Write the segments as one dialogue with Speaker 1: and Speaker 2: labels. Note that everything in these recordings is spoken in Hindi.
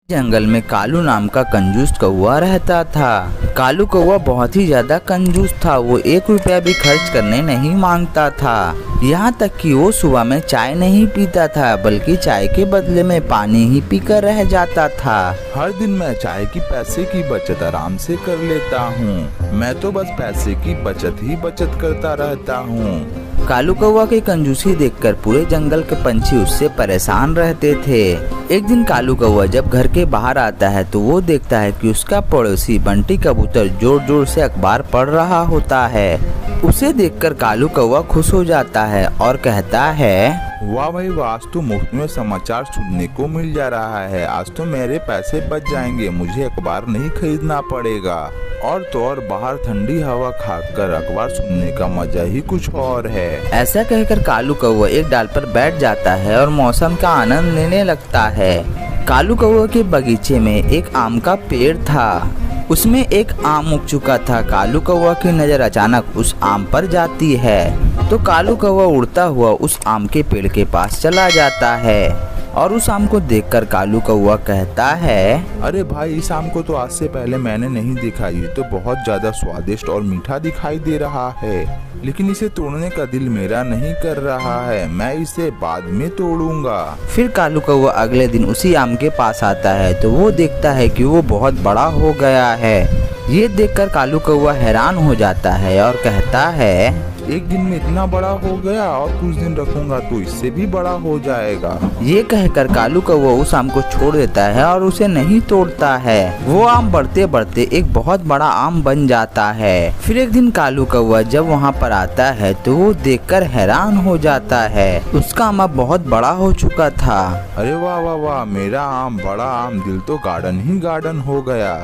Speaker 1: जंगल में कालू नाम का कंजूस कौवा रहता था। कालू कौवा बहुत ही ज्यादा कंजूस था। वो 1 रुपया भी खर्च करने नहीं मांगता था। यहाँ तक कि वो सुबह में चाय नहीं पीता था, बल्कि चाय के बदले में पानी ही पीकर रह जाता था।
Speaker 2: हर दिन मैं चाय की पैसे की बचत आराम से कर लेता हूँ। मैं तो बस पैसे की बचत ही बचत करता रहता हूँ।
Speaker 1: कालू कौवा की कंजूसी देखकर पूरे जंगल के पंछी उससे परेशान रहते थे। एक दिन कालू कौवा जब घर के बाहर आता है तो वो देखता है कि उसका पड़ोसी बंटी कबूतर जोर जोर से अखबार पढ़ रहा होता है। उसे देखकर कालू कौवा खुश हो जाता है और कहता है,
Speaker 2: वाह भाई वाह, आज तो मुफ्त में समाचार सुनने को मिल जा रहा है। आज तो मेरे पैसे बच जाएंगे, मुझे अखबार नहीं खरीदना पड़ेगा। और तो और बाहर ठंडी हवा खाकर अखबार सुनने का मजा ही कुछ और है।
Speaker 1: ऐसा कहकर कालू कौवा एक डाल पर बैठ जाता है और मौसम का आनंद लेने लगता है। कालू कौवा के बगीचे में एक आम का पेड़ था। उसमें एक आम उग चुका था। कालू कौवा की नजर अचानक उस आम पर जाती है तो कालू कौवा उड़ता हुआ उस आम के पेड़ के पास चला जाता है और उस आम को देखकर कालू कौवा कहता है,
Speaker 2: अरे भाई, इस आम को तो आज से पहले मैंने नहीं देखा। ये तो बहुत ज्यादा स्वादिष्ट और मीठा दिखाई दे रहा है, लेकिन इसे तोड़ने का दिल मेरा नहीं कर रहा है। मैं इसे बाद में तोड़ूंगा।
Speaker 1: फिर कालू कौवा अगले दिन उसी आम के पास आता है तो वो देखता है कि वो बहुत बड़ा हो गया है। ये देखकर कालू कौवा हैरान हो जाता है और कहता है,
Speaker 2: एक दिन में इतना बड़ा हो गया, और कुछ दिन रखूंगा तो इससे भी बड़ा हो जाएगा।
Speaker 1: ये कहकर कालू कौवा उस आम को छोड़ देता है और उसे नहीं तोड़ता है। वो आम बढ़ते बढ़ते एक बहुत बड़ा आम बन जाता है। फिर एक दिन कालू कौवा जब वहाँ पर आता है तो वो देखकर हैरान हो जाता है। उसका आम अब बहुत बड़ा हो चुका था।
Speaker 2: अरे वाह वाह वाह, मेरा आम, बड़ा आम, दिल तो गार्डन ही गार्डन हो गया।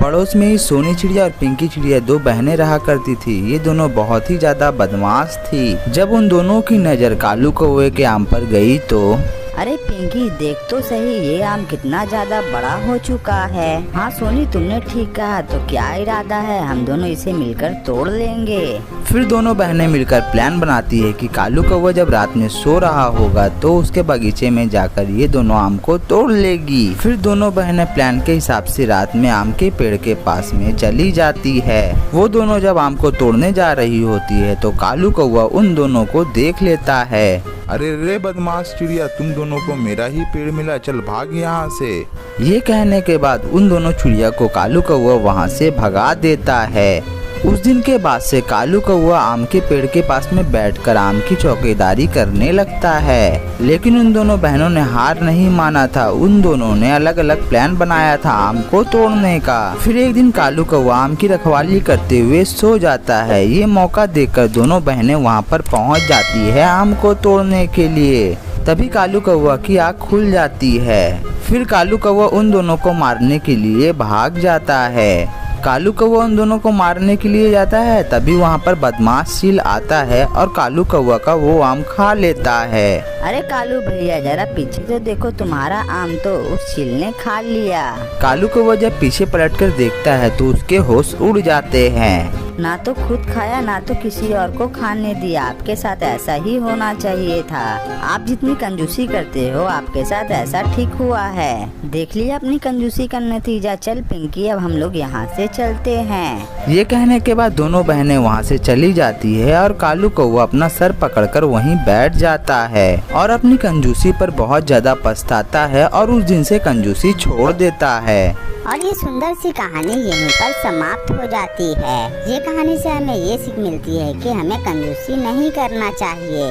Speaker 1: पड़ोस में ही सोनी चिड़िया और पिंकी चिड़िया 2 बहनें रहा करती थी। ये दोनों बहुत ही ज्यादा बदमाश थी। जब उन दोनों की नजर कालू कौवे के आम पर गई तो,
Speaker 3: अरे पिंकी, देख तो सही, ये आम कितना ज्यादा बड़ा हो चुका है। हाँ सोनी, तुमने ठीक कहा। तो क्या इरादा है, हम दोनों इसे मिलकर तोड़ लेंगे।
Speaker 1: फिर दोनों बहनें मिलकर प्लान बनाती है कि कालू कौवा जब रात में सो रहा होगा तो उसके बगीचे में जाकर ये दोनों आम को तोड़ लेगी। फिर दोनों बहनें प्लान के हिसाब से रात में आम के पेड़ के पास में चली जाती है। वो दोनों जब आम को तोड़ने जा रही होती है तो कालू कौवा उन दोनों को देख लेता है।
Speaker 2: अरे रे बदमाश चिड़िया, तुम दोनों को मेरा ही पेड़ मिला, चल भाग यहाँ से।
Speaker 1: ये कहने के बाद उन दोनों चिड़िया को कालू कौवा वहाँ से भगा देता है। उस दिन के बाद से कालू कौवा आम के पेड़ के पास में बैठकर आम की चौकीदारी करने लगता है। लेकिन उन दोनों बहनों ने हार नहीं माना था। उन दोनों ने अलग अलग प्लान बनाया था आम को तोड़ने का। फिर एक दिन कालू कौवा आम की रखवाली करते हुए सो जाता है। ये मौका देखकर दोनों बहनें वहाँ पर पहुँच जाती है आम को तोड़ने के लिए। तभी कालू कौवा की आँख खुल जाती है। फिर कालू कौवा उन दोनों को मारने के लिए भाग जाता है। कालू कौवा उन दोनों को मारने के लिए जाता है, तभी वहाँ पर बदमाश चील आता है और कालू कौवा का वो आम खा लेता है।
Speaker 3: अरे कालू भैया, जरा पीछे तो देखो, तुम्हारा आम तो उस चील ने खा लिया।
Speaker 1: कालू कौवा जब पीछे पलटकर देखता है तो उसके होश उड़ जाते हैं।
Speaker 3: ना तो खुद खाया, ना तो किसी और को खाने दिया। आपके साथ ऐसा ही होना चाहिए था। आप जितनी कंजूसी करते हो, आपके साथ ऐसा ठीक हुआ है। देख लिया अपनी कंजूसी का नतीजा। चल पिंकी, अब हम लोग यहाँ से चलते हैं।
Speaker 1: ये कहने के बाद दोनों बहनें वहाँ से चली जाती है और कालू कौवा अपना सर पकड़कर वहीं बैठ जाता है और अपनी कंजूसी पर बहुत ज्यादा पछताता है और उस दिन से कंजूसी छोड़ देता है।
Speaker 4: और ये सुंदर सी कहानी यहीं पर समाप्त हो जाती है। ये कहानी से हमें ये सीख मिलती है कि हमें कंजूसी नहीं करना चाहिए।